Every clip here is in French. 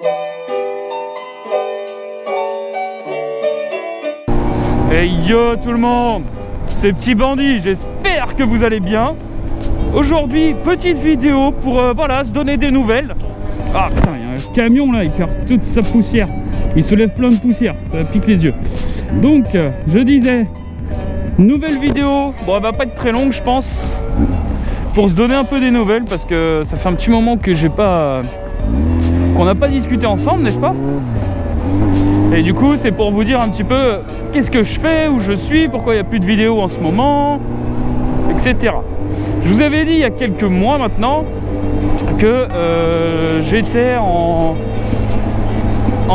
Hey yo tout le monde, c'est Petit Bandit, j'espère que vous allez bien. Aujourd'hui, petite vidéo pour voilà, se donner des nouvelles. Ah putain, il y a un camion là, il perd toute sa poussière. Il soulève plein de poussière, ça pique les yeux. Donc, je disais, nouvelle vidéo. Bon, elle va pas être très longue, je pense. Pour se donner un peu des nouvelles, parce que ça fait un petit moment que j'ai pas... qu'on n'a pas discuté ensemble, n'est-ce pas? Et du coup, c'est pour vous dire un petit peu qu'est-ce que je fais, où je suis, pourquoi il n'y a plus de vidéos en ce moment, etc. Je vous avais dit il y a quelques mois maintenant que j'étais en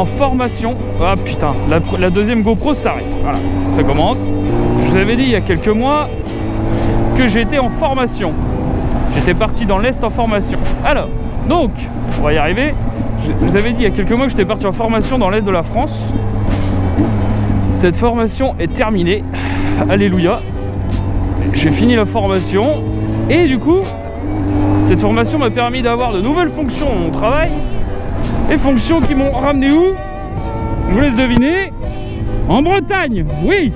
formation. Ah putain, la deuxième GoPro s'arrête. Voilà, ça commence. Je vous avais dit il y a quelques mois que j'étais en formation. J'étais parti dans l'Est en formation. Alors, donc, on va y arriver. Je vous avais dit il y a quelques mois que j'étais parti en formation dans l'Est de la France. Cette formation est terminée. Alléluia. J'ai fini la formation. Et du coup, cette formation m'a permis d'avoir de nouvelles fonctions dans mon travail. Et fonctions qui m'ont ramené où? Je vous laisse deviner. En Bretagne, oui.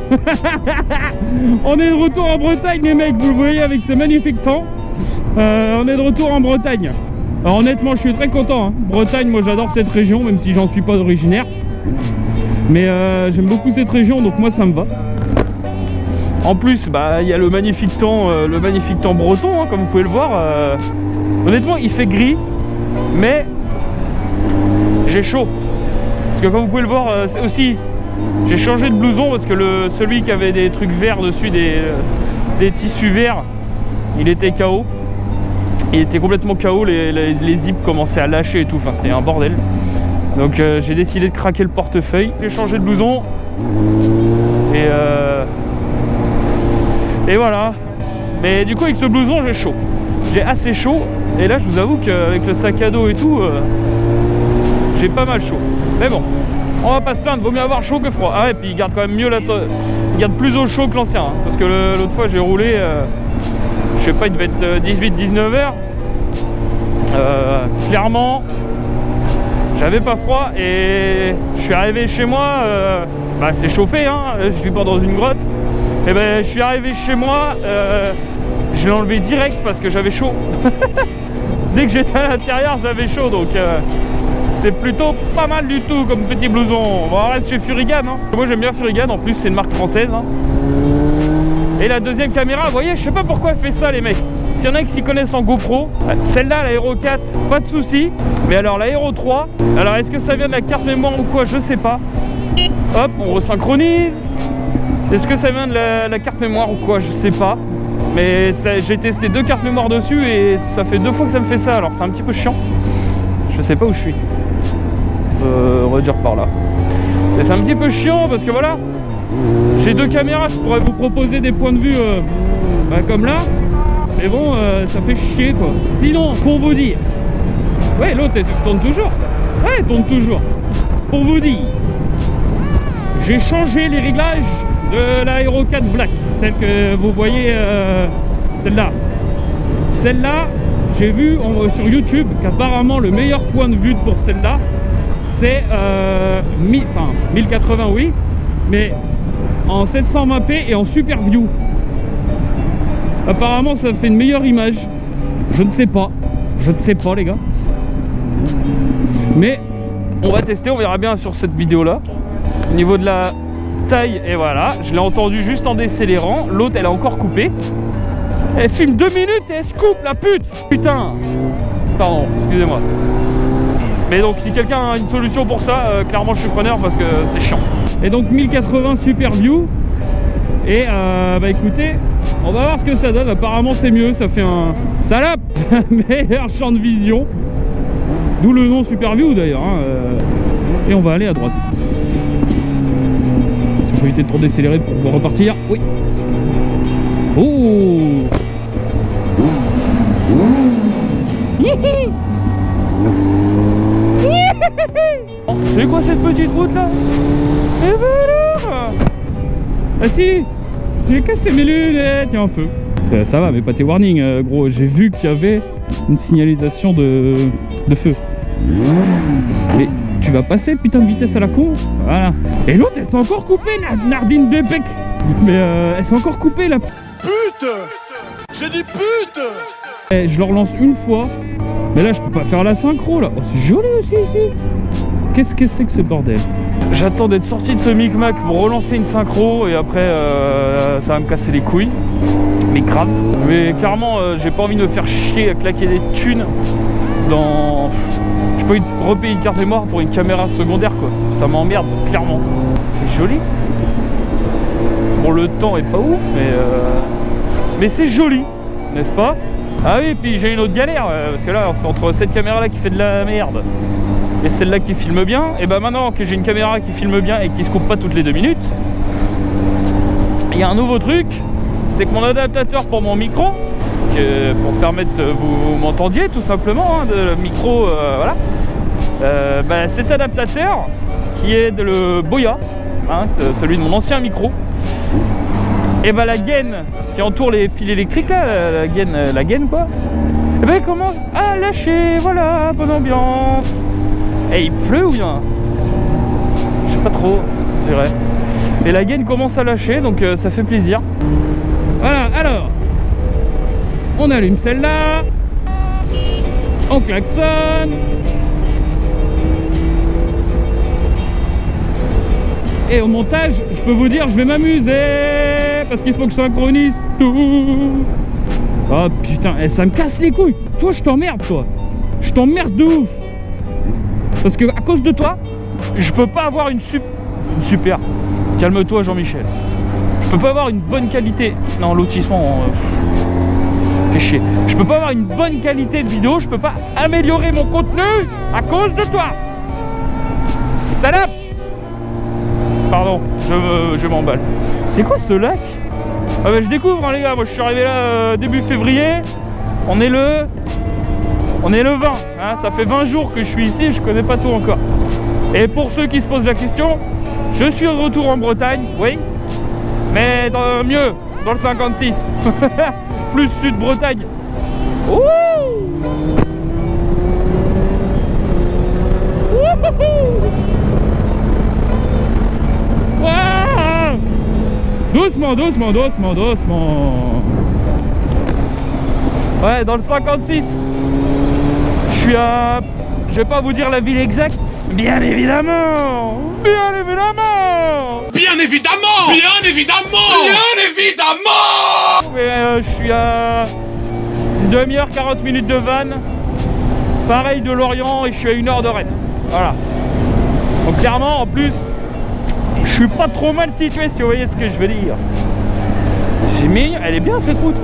On est de retour en Bretagne les mecs, vous le voyez avec ce magnifique temps. On est de retour en Bretagne. Alors honnêtement je suis très content hein. Bretagne, moi j'adore cette région, même si j'en suis pas originaire. Mais j'aime beaucoup cette région, donc moi ça me va. En plus, bah il y a le magnifique temps breton, hein, comme vous pouvez le voir. Honnêtement, il fait gris, mais j'ai chaud. Parce que comme vous pouvez le voir, aussi, j'ai changé de blouson parce que celui qui avait des trucs verts dessus, des tissus verts, il était KO. Il était complètement KO, les zips commençaient à lâcher et tout, enfin c'était un bordel. Donc j'ai décidé de craquer le portefeuille. J'ai changé de blouson. Et voilà. Mais du coup avec ce blouson j'ai chaud. J'ai assez chaud. Et là je vous avoue qu'avec le sac à dos et tout, j'ai pas mal chaud. Mais bon, on va pas se plaindre, vaut mieux avoir chaud que froid. Ah ouais, puis il garde quand même mieux il garde plus au chaud que l'ancien. Hein, parce que l'autre fois j'ai roulé, je sais pas, il devait être 18-19 heures. Clairement, j'avais pas froid et je suis arrivé chez moi, bah c'est chauffé, hein, je suis pas dans une grotte. Et ben je suis arrivé chez moi, je l'ai enlevé direct parce que j'avais chaud. Dès que j'étais à l'intérieur, j'avais chaud, donc c'est plutôt pas mal du tout comme petit blouson. On reste chez Furigan, hein. Moi j'aime bien Furigan, en plus c'est une marque française. Hein. Et la deuxième caméra, vous voyez, je sais pas pourquoi elle fait ça les mecs. S'il y en a qui s'y connaissent en GoPro, celle-là, la Hero 4, pas de souci. Mais alors la Hero 3, alors est-ce que ça vient de la carte mémoire ou quoi? Je sais pas. Hop, on resynchronise. Est-ce que ça vient de la carte mémoire ou quoi? Je sais pas. Mais j'ai testé 2 cartes mémoire dessus et ça fait 2 fois que ça me fait ça. Alors c'est un petit peu chiant. Je sais pas où je suis. On va dire par là. Et c'est un petit peu chiant parce que voilà, j'ai 2 caméras, je pourrais vous proposer des points de vue bah, comme là. Mais bon, ça fait chier quoi. Sinon, pour vous dire... Ouais, l'autre, elle tourne toujours. Ouais, elle tourne toujours. Pour vous dire, j'ai changé les réglages de la Hero 4 Black. Celle que vous voyez, celle-là. Celle-là, j'ai vu sur YouTube qu'apparemment le meilleur point de vue pour celle-là, c'est 1080, oui. Mais en 720p et en Super View. Apparemment ça fait une meilleure image. Je ne sais pas. Je ne sais pas les gars. Mais on va tester, on verra bien sur cette vidéo là. Au niveau de la taille, et voilà. Je l'ai entendu juste en décélérant. L'autre elle a encore coupé. Elle filme 2 minutes et elle se coupe la pute. Putain. Pardon, excusez-moi. Mais donc si quelqu'un a une solution pour ça, clairement je suis preneur parce que c'est chiant. Et donc 1080 Super View. Et bah écoutez, on va voir ce que ça donne. Apparemment c'est mieux, ça fait un salope meilleur champ de vision. D'où le nom Super View d'ailleurs. Hein, et on va aller à droite. Il faut éviter de trop décélérer pour pouvoir repartir. Oui. Oh. C'est quoi cette petite route là? Et voilà. Ah si, j'ai cassé mes lunettes, il y a un feu. Ça va, mais pas tes warnings, gros. J'ai vu qu'il y avait une signalisation de feu. Mais tu vas passer putain de vitesse à la con. Voilà. Et l'autre elle s'est encore coupée, Nardine Bebek. Mais elle s'est encore coupée la pute. J'ai dit pute. Et je le relance une fois. Mais là je peux pas faire la synchro là. Oh c'est joli aussi ici. Qu'est-ce que c'est que ce bordel? J'attends d'être sorti de ce micmac pour relancer une synchro et après ça va me casser les couilles. Mais grave. Mais clairement j'ai pas envie de me faire chier à claquer des thunes dans... J'ai pas envie de repayer une carte mémoire pour une caméra secondaire quoi. Ça m'emmerde clairement. C'est joli. Bon le temps est pas ouf mais c'est joli, n'est-ce pas? Ah oui, puis j'ai une autre galère parce que là c'est entre cette caméra là qui fait de la merde et celle-là qui filme bien. Et bah maintenant que j'ai une caméra qui filme bien et qui se coupe pas toutes les 2 minutes, il y a un nouveau truc, c'est que mon adaptateur pour mon micro, pour permettre vous m'entendiez tout simplement, hein, de micro, voilà. Bah, cet adaptateur qui est le Boya, hein, celui de mon ancien micro, et bah la gaine qui entoure les fils électriques là, la gaine quoi, et bah elle commence à lâcher, voilà, bonne ambiance. Et il pleut ou bien? Je sais pas trop, je dirais. Et la gaine commence à lâcher, donc ça fait plaisir. Voilà, alors on allume celle-là, on klaxonne, et au montage, je peux vous dire, je vais m'amuser parce qu'il faut que je synchronise tout. Oh putain, ça me casse les couilles. Toi, je t'emmerde, toi. Je t'emmerde de ouf. Parce que à cause de toi, je peux pas avoir une super. Calme-toi, Jean-Michel. Je peux pas avoir une bonne qualité. Non, lotissement. Fait chier. Je peux pas avoir une bonne qualité de vidéo. Je peux pas améliorer mon contenu à cause de toi. Salope. Pardon, je m'emballe. C'est quoi ce lac? Ah bah je découvre hein, les gars, moi je suis arrivé là début février. On est le 20, hein, ça fait 20 jours que je suis ici, je connais pas tout encore. Et pour ceux qui se posent la question, je suis de retour en Bretagne, oui, mais mieux, dans le 56. Plus sud-Bretagne. Ouh. Wow. Doucement, doucement, doucement, doucement. Ouais, dans le 56. Je suis à... Je vais pas vous dire la ville exacte. Bien évidemment. Bien évidemment. Bien évidemment. Bien évidemment. Bien évidemment. Mais je suis à une demi-heure, 40 minutes de van. Pareil de Lorient et je suis à 1 heure de Rennes. Voilà. Donc clairement, en plus, je suis pas trop mal situé si vous voyez ce que je veux dire. Mais elle est bien cette route.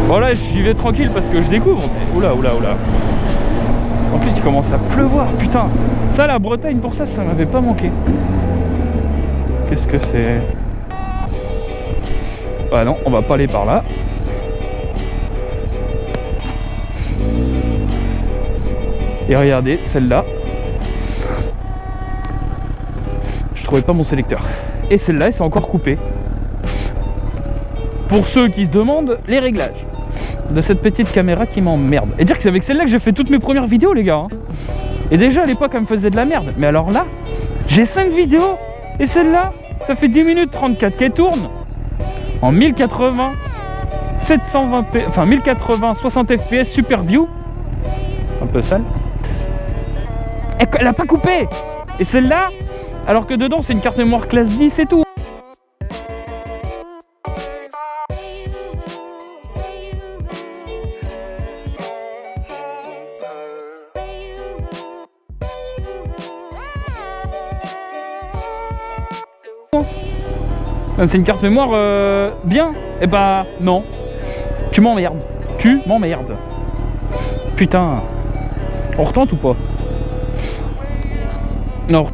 Voilà, j'y vais tranquille parce que je découvre. Mais oula, oula, oula. En plus, il commence à pleuvoir, putain. Ça, la Bretagne, pour ça m'avait pas manqué. Qu'est-ce que c'est? Ah non, on va pas aller par là. Et regardez, celle-là. Je trouvais pas mon sélecteur. Et celle-là, elle s'est encore coupée. Pour ceux qui se demandent, les réglages de cette petite caméra qui m'emmerde. Et dire que c'est avec celle-là que j'ai fait toutes mes premières vidéos, les gars. Et déjà, à l'époque, elle me faisait de la merde. Mais alors là, j'ai 5 vidéos. Et celle-là, ça fait 10 minutes 34 qu'elle tourne. En 1080, 720p, enfin 1080, 60 fps, super view. Un peu sale. Elle a pas coupé. Et celle-là, alors que dedans, c'est une carte mémoire classe 10 et tout. C'est une carte mémoire bien. Et bah non. Tu m'emmerdes. Tu m'emmerdes. Putain. On retente ou pas? Non.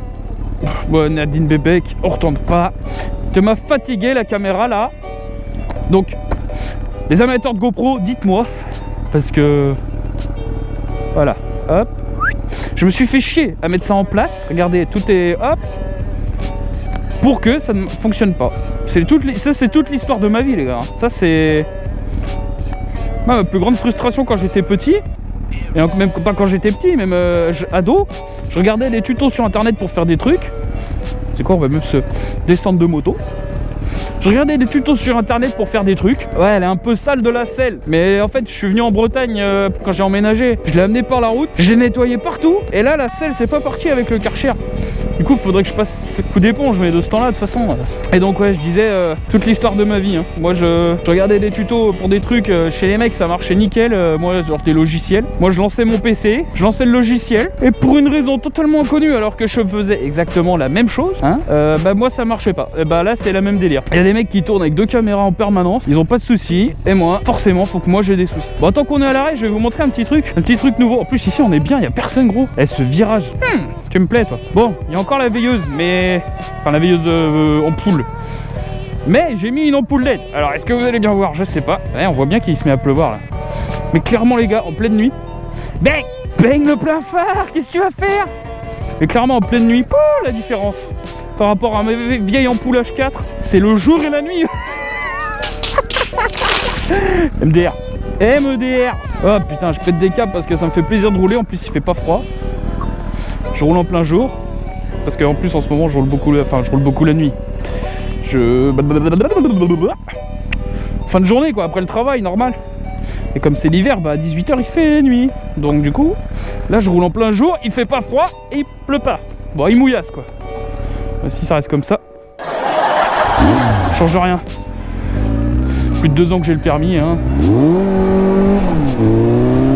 Bon, Nadine Bebek, on retente pas. Tu m'as fatigué la caméra là. Donc, les amateurs de GoPro, dites-moi. Parce que... Voilà. Hop. Je me suis fait chier à mettre ça en place. Regardez, tout est... Hop. Pour que ça ne fonctionne pas. Ça, c'est toute l'histoire de ma vie, les gars. Ça, c'est... Ma plus grande frustration quand j'étais petit, Et même pas quand j'étais petit, même ado, je regardais des tutos sur internet pour faire des trucs. C'est quoi, on va même se descendre de moto. Je regardais des tutos sur internet pour faire des trucs. Ouais, elle est un peu sale de la selle. Mais en fait, je suis venu en Bretagne quand j'ai emménagé. Je l'ai amené par la route, j'ai nettoyé partout. Et là, la selle, c'est pas parti avec le Karcher. Du coup, il faudrait que je passe ce coup d'éponge, mais de ce temps-là, de toute façon. Et donc, ouais, je disais toute l'histoire de ma vie. Hein. Moi, je regardais des tutos pour des trucs chez les mecs, ça marchait nickel. Moi, genre des logiciels. Moi, je lançais mon PC, je lançais le logiciel. Et pour une raison totalement inconnue, alors que je faisais exactement la même chose, hein, bah, moi, ça marchait pas. Et bah là, c'est la même délire. Il y a des mecs qui tournent avec 2 caméras en permanence, ils ont pas de soucis. Et moi, forcément, faut que moi j'ai des soucis. Bon, tant qu'on est à l'arrêt, je vais vous montrer un petit truc nouveau. En plus, ici, on est bien, il y a personne, gros. Et ce virage, tu me plais, toi. Bon, il y a encore la veilleuse, mais enfin la veilleuse ampoule. Mais j'ai mis une ampoule LED. Alors, est-ce que vous allez bien voir? Je sais pas. Ouais, on voit bien qu'il se met à pleuvoir là. Mais clairement, les gars, en pleine nuit, bang le plein phare. Qu'est-ce que tu vas faire? Mais clairement, en pleine nuit, la différence par rapport à ma vieille ampoule H4, c'est le jour et la nuit. MDR. MDR. Oh putain, je pète des câbles parce que ça me fait plaisir de rouler. En plus, il fait pas froid. Je roule en plein jour. Parce qu'en plus, en ce moment, je roule beaucoup la nuit. Fin de journée, quoi, après le travail, normal. Et comme c'est l'hiver, bah à 18h, il fait nuit. Donc du coup, là, je roule en plein jour. Il fait pas froid et il pleut pas. Bon, il mouillasse, quoi. Si ça reste comme ça, change rien. Plus de 2 ans que j'ai le permis, hein.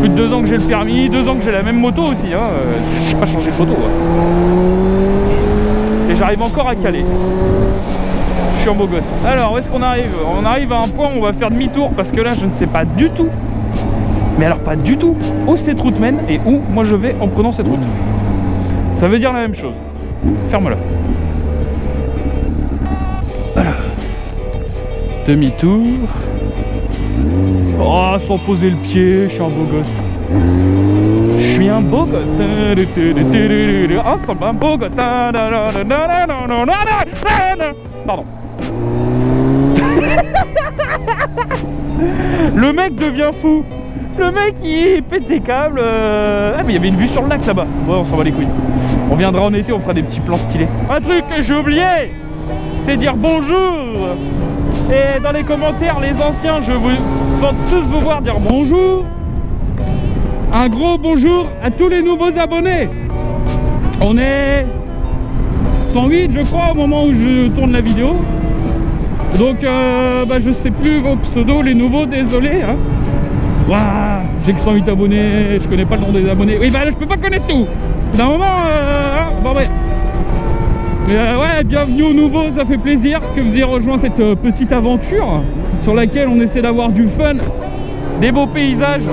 Plus de 2 ans que j'ai le permis, 2 ans que j'ai la même moto aussi, hein. J'ai pas changé de moto, hein. Et j'arrive encore à caler. Je suis un beau gosse. Alors, où est-ce qu'on arrive? On arrive à un point où on va faire demi-tour parce que là, je ne sais pas du tout, mais alors pas du tout, où cette route mène et où moi je vais en prenant cette route. Ça veut dire la même chose. Ferme-la. Voilà. Demi-tour. Oh, sans poser le pied, je suis un beau gosse. Je suis un beau gosse. Ensemble, un beau gosse. Pardon. Le mec devient fou. Le mec il pète des câbles. Ah mais il y avait une vue sur le lac là-bas. Ouais, on s'en va les couilles. On viendra en été, on fera des petits plans stylés. Un truc que j'ai oublié, c'est dire bonjour. Et dans les commentaires, les anciens, je vous entends tous vous voir dire bonjour. Un gros bonjour à tous les nouveaux abonnés. On est 108 je crois au moment où je tourne la vidéo. Donc bah, je sais plus vos pseudos, les nouveaux, désolé hein. Ouah, j'ai que 108 abonnés, je connais pas le nom des abonnés. Oui bah là je peux pas connaître tout. D'un moment bon ouais. Mais ouais, bienvenue aux nouveaux, ça fait plaisir que vous ayez rejoint cette petite aventure sur laquelle on essaie d'avoir du fun, des beaux paysages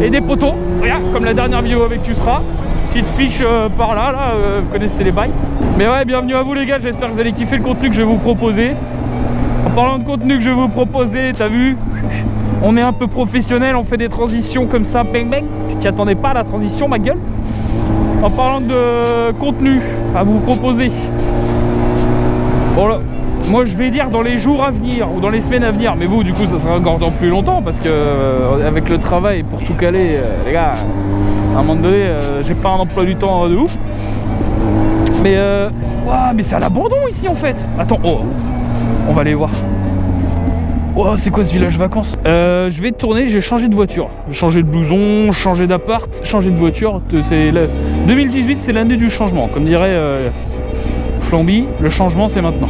et des poteaux. Regarde, comme la dernière vidéo avec Tu seras. Petite fiche par là, vous connaissez les bails. Mais ouais, bienvenue à vous les gars, j'espère que vous allez kiffer le contenu que je vais vous proposer. En parlant de contenu que je vais vous proposer, t'as vu, on est un peu professionnel, on fait des transitions comme ça, bang bang. Tu t'y attendais pas à la transition, ma gueule. En parlant de contenu à vous proposer, bon là, moi je vais dire dans les jours à venir ou dans les semaines à venir, mais vous du coup ça sera encore dans plus longtemps parce que avec le travail pour tout caler, les gars, à un moment donné, j'ai pas un emploi du temps de ouf. Mais ouah, mais c'est à l'abandon ici en fait. Attends, oh, on va aller voir. Oh, c'est quoi ce village vacances? Je vais tourner, j'ai changé de voiture. J'ai changé de blouson, changé d'appart, changé de voiture. 2018, c'est l'année du changement. Comme dirait Flamby, le changement c'est maintenant.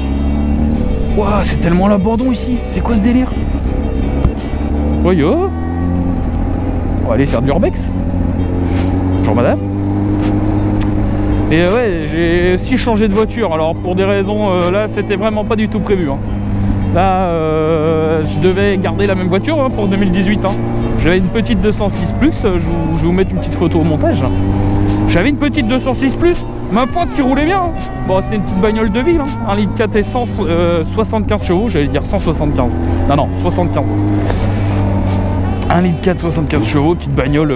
Ouah, c'est tellement l'abandon ici. C'est quoi ce délire? Oh yo, on va aller faire du urbex. Bonjour madame. Et ouais, j'ai aussi changé de voiture. Alors pour des raisons, là c'était vraiment pas du tout prévu hein. Là je devais garder la même voiture hein, pour 2018 hein. J'avais une petite 206 plus, je vais vous mettre une petite photo au montage. J'avais une petite 206 plus, ma foi qui roulait bien hein. Bon c'était une petite bagnole de ville hein. 1 litre 4 essence, 75 chevaux, j'allais dire 175. Non, 75. 1 litre 4, 75 chevaux, petite bagnole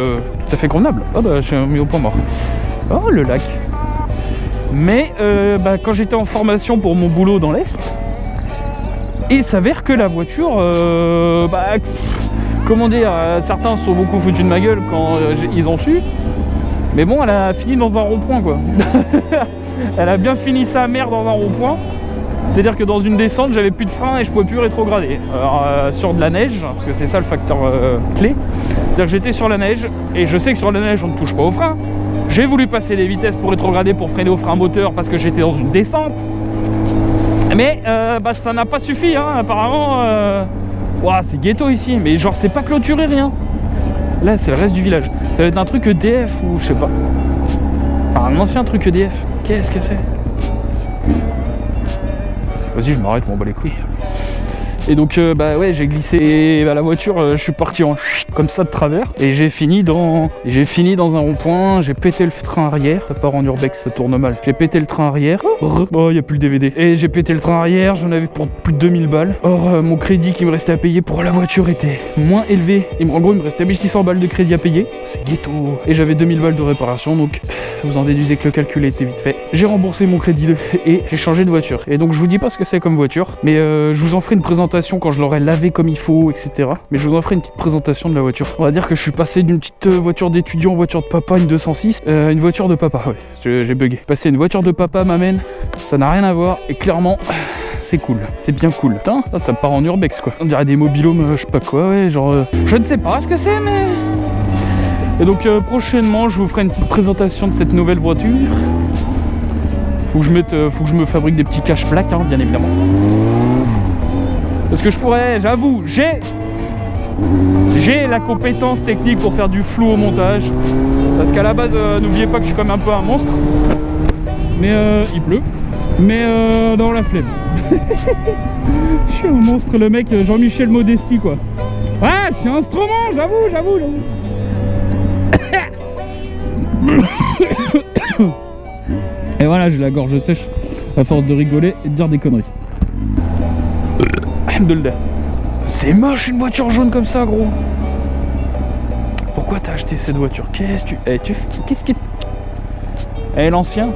tout à fait convenable. Oh bah je suis mis au point mort. Oh le lac. Mais bah, quand j'étais en formation pour mon boulot dans l'Est, il s'avère que la voiture, bah, comment dire, certains se sont beaucoup foutus de ma gueule quand ils ont su. Mais bon, elle a fini dans un rond-point quoi. Elle a bien fini sa mère dans un rond-point. C'est-à-dire que dans une descente, j'avais plus de frein et je pouvais plus rétrograder. Alors sur de la neige, parce que c'est ça le facteur clé. C'est-à-dire que j'étais sur la neige et je sais que sur la neige on ne touche pas au frein. J'ai voulu passer les vitesses pour rétrograder, pour freiner au frein moteur parce que j'étais dans une descente. Mais bah, ça n'a pas suffi, hein. Apparemment. Ouah, c'est ghetto ici, mais genre c'est pas clôturé rien. Là c'est le reste du village. Ça va être un truc EDF ou je sais pas. Enfin, un ancien truc EDF. Qu'est-ce que c'est? Vas-y, je m'arrête, m'en bats les couilles. Et donc bah ouais, j'ai glissé et bah, la voiture, je suis parti en comme ça de travers et j'ai fini dans un rond-point, j'ai pété le train arrière, ça part en urbex, ça tourne mal. J'ai pété le train arrière. Oh, y a plus le DVD. Et j'ai pété le train arrière, j'en avais pour plus de 2000 balles. Or mon crédit qui me restait à payer pour la voiture était moins élevé. En gros, il me restait 1600 balles de crédit à payer. C'est ghetto. Et j'avais 2000 balles de réparation, donc vous en déduisez que le calcul a été vite fait. J'ai remboursé mon crédit et j'ai changé de voiture. Et donc je vous dis pas ce que c'est comme voiture, mais je vous en ferai une présentation quand je l'aurai lavé comme il faut, etc. Mais je vous en ferai une petite présentation de la voiture. On va dire que je suis passé d'une petite voiture d'étudiant, voiture de papa, une 206, une voiture de papa, ouais, j'ai bugué. Passer une voiture de papa m'amène, ça n'a rien à voir, et clairement, c'est cool, c'est bien cool. Putain, ça part en urbex quoi. On dirait des mobilhomes, je sais pas quoi, ouais, genre, je ne sais pas ce que c'est, mais... Et donc prochainement, je vous ferai une petite présentation de cette nouvelle voiture. Faut que je me fabrique des petits cache-plaques, hein, bien évidemment. Parce que je pourrais, j'avoue, j'ai la compétence technique pour faire du flou au montage. Parce qu'à la base, n'oubliez pas que je suis quand même un peu un monstre. Mais il pleut. Mais dans la flemme. Je suis un monstre, le mec, Jean-Michel Modesti quoi. Ouais, je suis instrument, j'avoue. Et voilà, j'ai la gorge sèche à force de rigoler et de dire des conneries. C'est moche une voiture jaune comme ça, gros. Pourquoi t'as acheté cette voiture? Qu'est-ce que... Eh, l'ancien.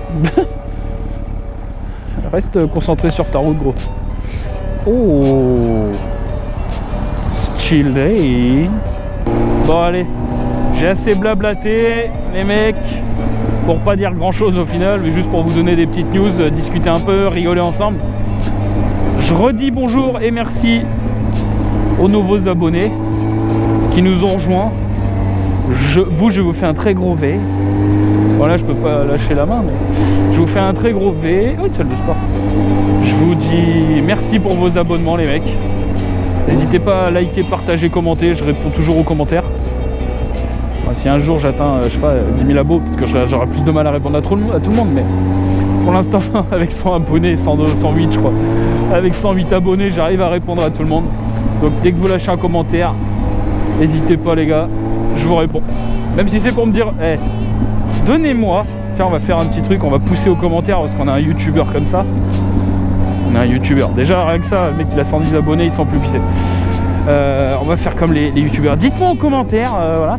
Reste concentré sur ta route, gros. Oh, stylé. Bon, allez. J'ai assez blablaté, les mecs, pour pas dire grand chose au final, mais juste pour vous donner des petites news, discuter un peu, rigoler ensemble. Je redis bonjour et merci aux nouveaux abonnés qui nous ont rejoints. Je vous fais un très gros V. Voilà, je peux pas lâcher la main, mais je vous fais un très gros V. Oh, une salle de sport. Je vous dis merci pour vos abonnements, les mecs. N'hésitez pas à liker, partager, commenter. Je réponds toujours aux commentaires. Enfin, si un jour j'atteins, je sais pas, 10 000 abos, peut-être que j'aurai plus de mal à répondre à tout le monde, mais pour l'instant, avec 100 abonnés, 108 je crois, avec 108 abonnés, j'arrive à répondre à tout le monde. Donc dès que vous lâchez un commentaire, n'hésitez pas les gars, je vous réponds. Même si c'est pour me dire, hey, donnez-moi, tiens, on va faire un petit truc, on va pousser aux commentaires parce qu'on a un youtubeur comme ça. On a un youtubeur, déjà rien que ça, le mec il a 110 abonnés, il sent plus pisser. On va faire comme les youtubeurs. Dites-moi en commentaire, voilà.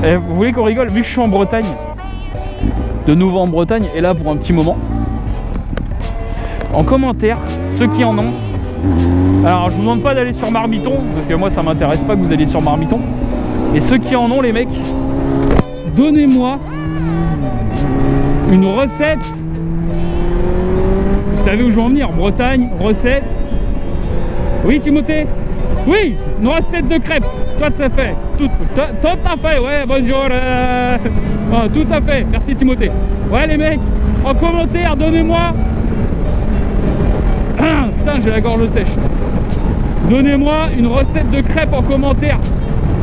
Et vous voulez qu'on rigole, vu que je suis en Bretagne, de nouveau en Bretagne, et là pour un petit moment, en commentaire, ceux qui en ont. Alors je vous demande pas d'aller sur Marmiton, parce que moi ça m'intéresse pas que vous alliez sur Marmiton. Et ceux qui en ont, les mecs, donnez-moi une recette. Vous savez où je veux en venir? Bretagne, recette. Oui Timothée? Oui, une recette de crêpes. Toi ça fait. Tout à fait, ouais, bonjour. Oh, tout à fait, merci Timothée. Ouais les mecs, en commentaire, donnez-moi. Putain, j'ai la gorge sèche. Donnez-moi une recette de crêpes en commentaire.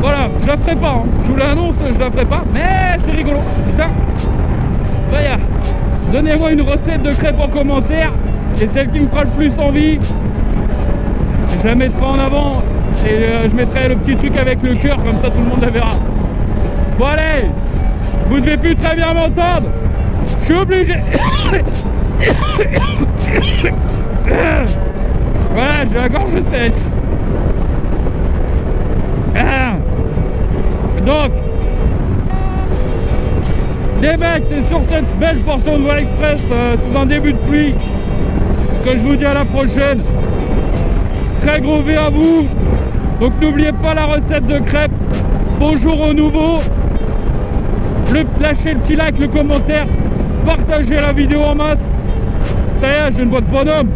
Voilà, je la ferai pas, hein. Je vous l'annonce, je la ferai pas, mais c'est rigolo. Putain. Voilà. Donnez-moi une recette de crêpes en commentaire. Et celle qui me fera le plus envie, je la mettrai en avant. Et je mettrai le petit truc avec le cœur, comme ça tout le monde la verra. Bon allez, vous devez plus très bien m'entendre. Je suis obligé. Voilà, j'ai la gorge sèche. Donc, les mecs, c'est sur cette belle portion de voie express sous un début de pluie que je vous dis à la prochaine. Très gros V à vous. Donc n'oubliez pas la recette de crêpes. Bonjour aux nouveaux. Lâchez le petit like, le commentaire. Partagez la vidéo en masse. Ça y est, j'ai une voix de bonhomme.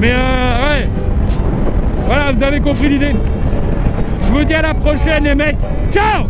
Mais ouais. Voilà, vous avez compris l'idée. Je vous dis à la prochaine les mecs. Ciao!